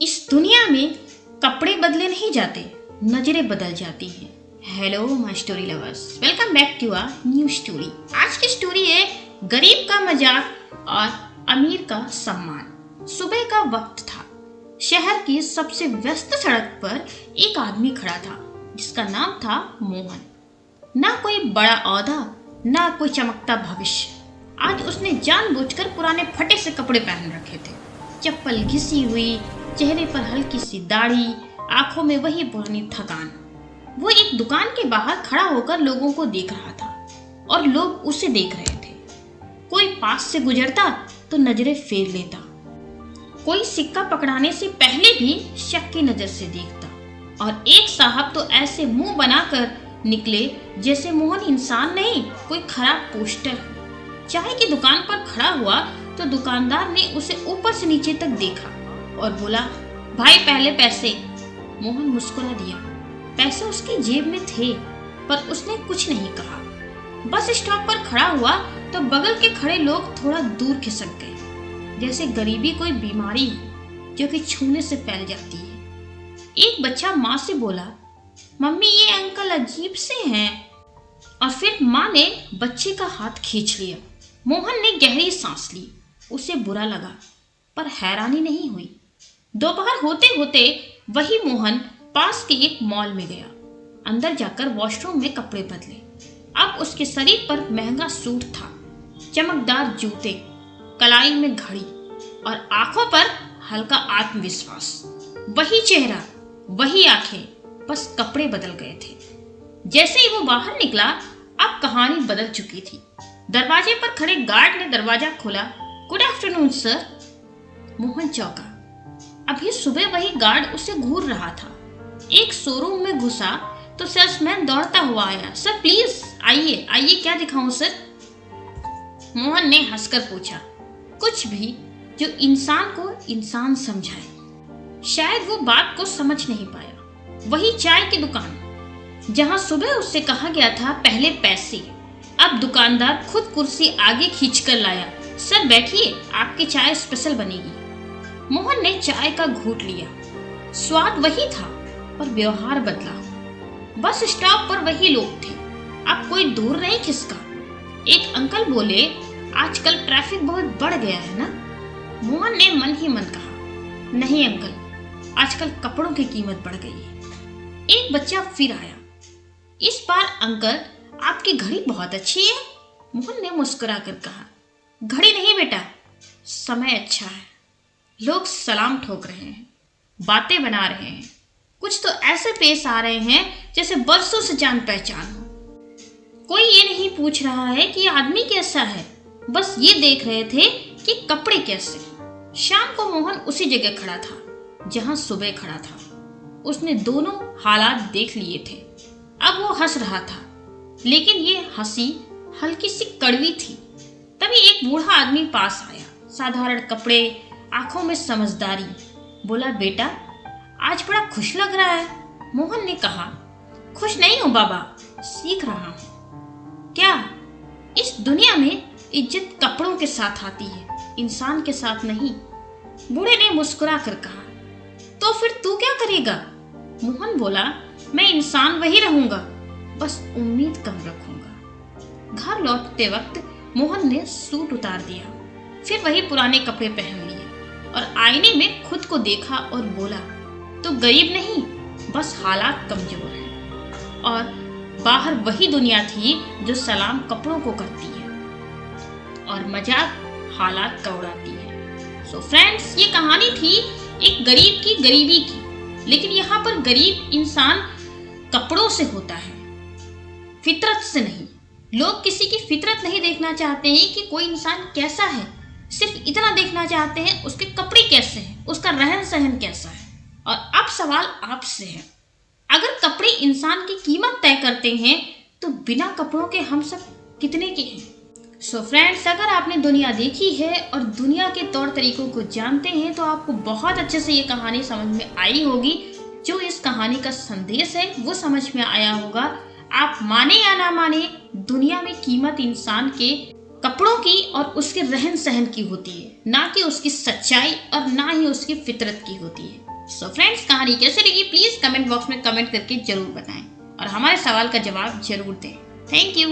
इस दुनिया में कपड़े बदले नहीं जाते, नजरें बदल जाती हैं। Hello my story lovers, welcome back to a new story. आज की स्टोरी है गरीब का मजाक और अमीर का सम्मान। सुबह का वक्त था। शहर की सबसे व्यस्त सड़क पर एक आदमी खड़ा था जिसका नाम था मोहन। ना कोई बड़ा औहदा, ना कोई चमकता भविष्य। आज उसने जानबूझकर पुराने फटे से कपड़े पहन रखे थे। चप्पल घिसी हुई, चेहरे पर हल्की सी दाढ़ी, आंखों में वही पुरानी थकान। वो एक दुकान के बाहर खड़ा होकर लोगों को देख रहा था और लोग उसे देख रहे थे। कोई पास से गुजरता तो नजरें फेर लेता, कोई सिक्का पकड़ाने से पहले भी शक की नजर से देखता, और एक साहब तो ऐसे मुंह बनाकर निकले जैसे मोहन इंसान नहीं, कोई खराब पोस्टर है। चाय की दुकान पर खड़ा हुआ तो दुकानदार ने उसे ऊपर से नीचे तक देखा और बोला, भाई पहले पैसे। मोहन मुस्कुरा दिया। पैसे उसकी जेब में थे पर उसने कुछ नहीं कहा। बस स्टॉप पर खड़ा हुआ तो बगल के खड़े लोग थोड़ा दूर खिसक गए, जैसे गरीबी कोई बीमारी है जो कि छूने से फैल जाती है। एक बच्चा माँ से बोला, मम्मी ये अंकल अजीब से हैं। और फिर माँ ने बच्चे का हाथ खींच लिया। मोहन ने गहरी सांस ली। उसे बुरा लगा पर हैरानी नहीं हुई। दोपहर होते होते वही मोहन पास के एक मॉल में गया। अंदर जाकर वॉशरूम में कपड़े बदले। अब उसके शरीर पर महंगा सूट था, चमकदार जूते, कलाई में घड़ी और आंखों पर हल्का आत्मविश्वास। वही चेहरा, वही आंखें, बस कपड़े बदल गए थे। जैसे ही वो बाहर निकला, अब कहानी बदल चुकी थी। दरवाजे पर खड़े गार्ड ने दरवाजा खोला। Good afternoon sir. मोहन चौंका। अभी सुबह वही गार्ड उसे घूर रहा था। एक शोरूम में घुसा तो सेल्समैन दौड़ता हुआ आया, सर प्लीज आइए आइए, क्या दिखाऊं सर। मोहन ने हंसकर पूछा, कुछ भी जो इंसान को इंसान समझाए। शायद वो बात को समझ नहीं पाया। वही चाय की दुकान जहां सुबह उससे कहा गया था पहले पैसे, अब दुकानदार खुद कुर्सी आगे खींचकर लाया। सर बैठिए, आपकी चाय स्पेशल बनेगी। मोहन ने चाय का घूंट लिया। स्वाद वही था पर व्यवहार बदला। बस स्टॉप पर वही लोग थे, अब कोई दूर नहीं खिसका। एक अंकल बोले, आजकल ट्रैफिक बहुत बढ़ गया है ना। मोहन ने मन ही मन कहा, नहीं अंकल, आजकल कपड़ों की कीमत बढ़ गई है। एक बच्चा फिर आया। इस बार अंकल आपकी घड़ी बहुत अच्छी है। मोहन ने मुस्कुरा कर कहा, घड़ी नहीं बेटा, समय अच्छा है। लोग सलाम ठोक रहे हैं, बातें बना रहे हैं, कुछ तो ऐसे पेश आ रहे हैं जैसे बरसों से जान पहचान हो। कोई ये नहीं पूछ रहा है कि आदमी कैसा है, बस ये देख रहे थे कि कपड़े कैसे। शाम को मोहन उसी जगह खड़ा था जहां सुबह खड़ा था। उसने दोनों हालात देख लिए थे। अब वो हंस रहा था, लेकिन ये हंसी हल्की सी कड़वी थी। तभी एक बूढ़ा आदमी पास आया, साधारण कपड़े, आंखों में समझदारी। बोला, बेटा आज बड़ा खुश लग रहा है। मोहन ने कहा, खुश नहीं हूं बाबा, सीख रहा हूं। क्या? इस दुनिया में इज्जत कपड़ों के साथ आती है, इंसान के साथ नहीं। बूढ़े ने मुस्कुरा कर कहा, तो फिर तू क्या करेगा? मोहन बोला, मैं इंसान वही रहूंगा, बस उम्मीद कम रखूंगा। घर लौटते वक्त मोहन ने सूट उतार दिया, फिर वही पुराने कपड़े पहन लिए और आईने में खुद को देखा और बोला, तो गरीब नहीं, बस हालात कमजोर हैं। और बाहर वही दुनिया थी जो सलाम कपड़ों को करती है और मजाक हालात का उड़ाती है। सो फ्रेंड्स, ये कहानी थी एक गरीब की गरीबी की, लेकिन यहाँ पर गरीब इंसान कपड़ों से होता है, फितरत से नहीं। लोग किसी की फितरत नहीं देखना चाहते हैं कि कोई इंसान कैसा है, सिर्फ इतना देखना चाहते हैं उसके कपड़े कैसे हैं, उसका रहन सहन कैसा है। और अब सवाल आपसे है, अगर कपड़े इंसान की कीमत तय करते हैं तो बिना कपड़ों के हम सब कितने के हैं? सो फ्रेंड्स, अगर आपने दुनिया देखी है और दुनिया के तौर तरीकों को जानते हैं तो आपको बहुत अच्छे से ये कहानी समझ में आई होगी। जो इस कहानी का संदेश है वो समझ में आया होगा। आप माने या ना माने, दुनिया में कीमत इंसान के कपड़ों की और उसके रहन सहन की होती है, ना कि उसकी सच्चाई और ना ही उसकी फितरत की होती है। सो फ्रेंड्स, कहानी कैसे लगी प्लीज कमेंट बॉक्स में कमेंट करके जरूर बताएं और हमारे सवाल का जवाब जरूर दें। Thank you.